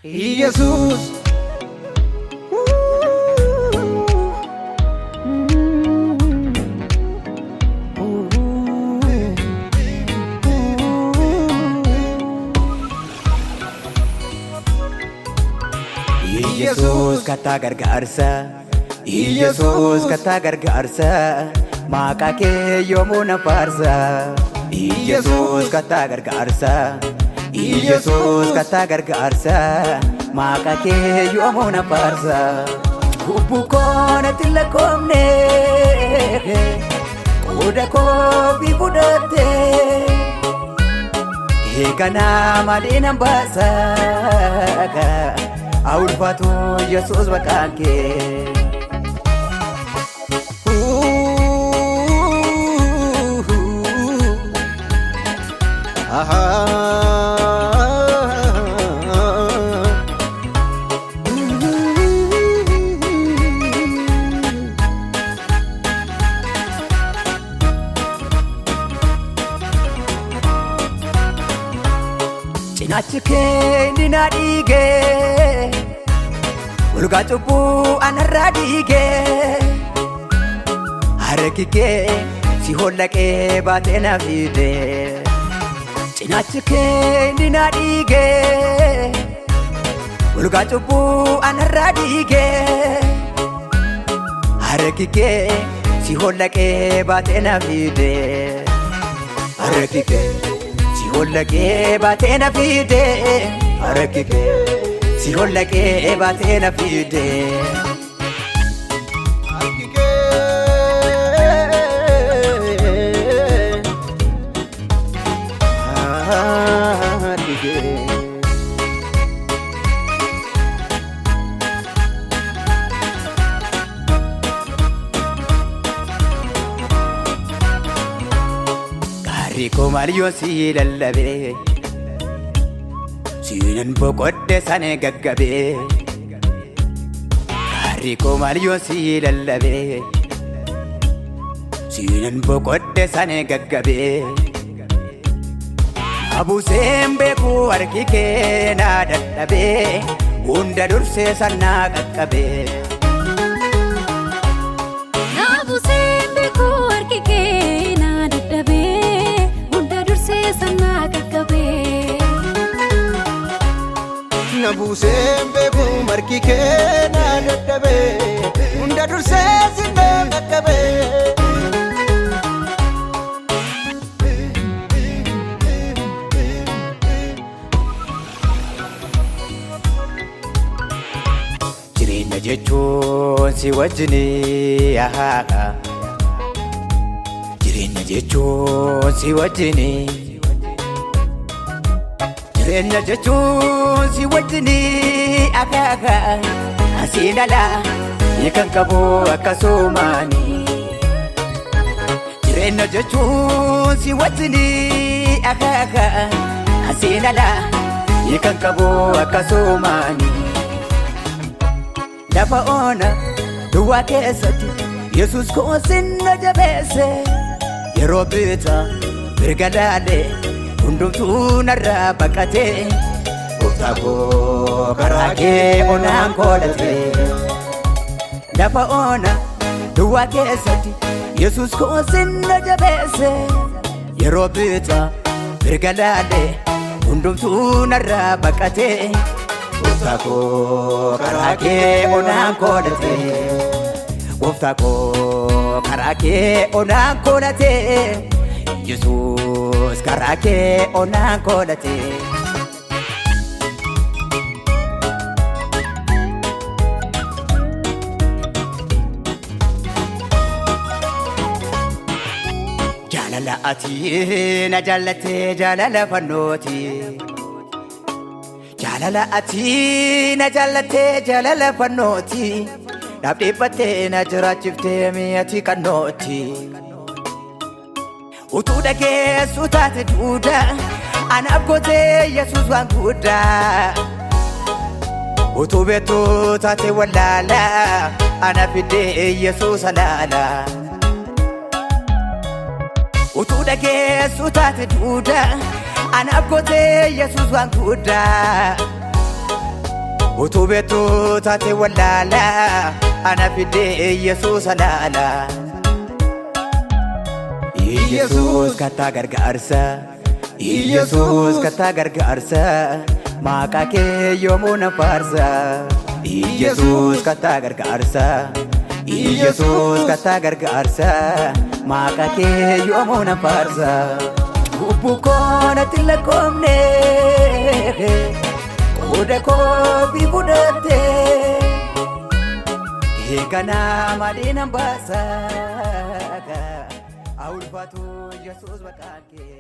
Jesus. Jesus kata gargaarsa Jesus kata gargaarsa maqaa kee yoomuu na faarsa Jesus kata gargaarsa Jesus kata gargaarsa maqaa kee yoomuu na faarsa cubbuu koo natti lakkoofne qooda koo fi fudhatte eeganaa malee nan baasa ulfaatu Yesuus maqaan kee cinaachi kee ni na dhiige ulgaa cubbuu anarraa dhiige harki kee si hollaqee baatee na fide cinaachi kee ni na dhiige ulgaa cubbuu anarraa dhiige harki kee si hollaqee baatee na fide harki kee si hollaqee baatee na fide harki kee si hollaqee baatee na fide gaarii koo maaliyoon si lallabe sinan boqodde sane gaggabe gaarii koo maaliyoon si lallabe sinan boqodde sane gaggabe abuseen beeku harki kee na dadhabe hunda dursee sannaa qaqqabe abuseen beeku harki kee na dadhabe hunda dursee sannaa qaqqabe Nabuseen beeku harki kee na dadhabe hunda dursee sannaa qaqqabe jireenya jechuun si wajjini jireenya jechuun si wajjini jireenya jechuun si wajjini asiin alaa kan qabu akkasumaani jireenya jechuun si wajjini asiin alaa kan qabu akkasumaani lafa ona duwwaa keessatti Yesuus koo sinna jabeesse yeroo bitaa mirga laalee hundumtuu narraa baqatee gooftaa koo karaa kee onaan koolate lafa ona duwwaa keessatti Yesuus koo sinna jabeesse yeroo bitaa mirga laalee hundumtuu narraa baqatee gooftaa koo karaa kee onaan koolate gooftaa koo karaa kee onaan koolate Yesuus karaa kee onaan koolate jaalala ati na jaallatte jaalala fannooti jaalala ati na jaallatte jaalala fannooti naaf dhiibbattee na jiraachiftee mi'ati qannooti utuu dhageessu taate duuda anaaf gootee Yesuus waan guddaa utuu beektu taate wallaala anaaf fiddee Yesuus alaala utuu dhageessu taate duuda anaaf gootee Yesuus waan guddaa utubetu taate wallala ana fide Yesuus alala Yesuus kata gargaarsa Yesuus kata gargaarsa maqaa kee yoomuu na faarsa Yesuus kata gargaarsa Yesuus kata gargaarsa maqaa kee yoomuu na faarsa Cubbuu koo natti lakkoofne qooda koo fudhatte kee kana malee nan baasa haa ulfaatu Yesuus maqaa kee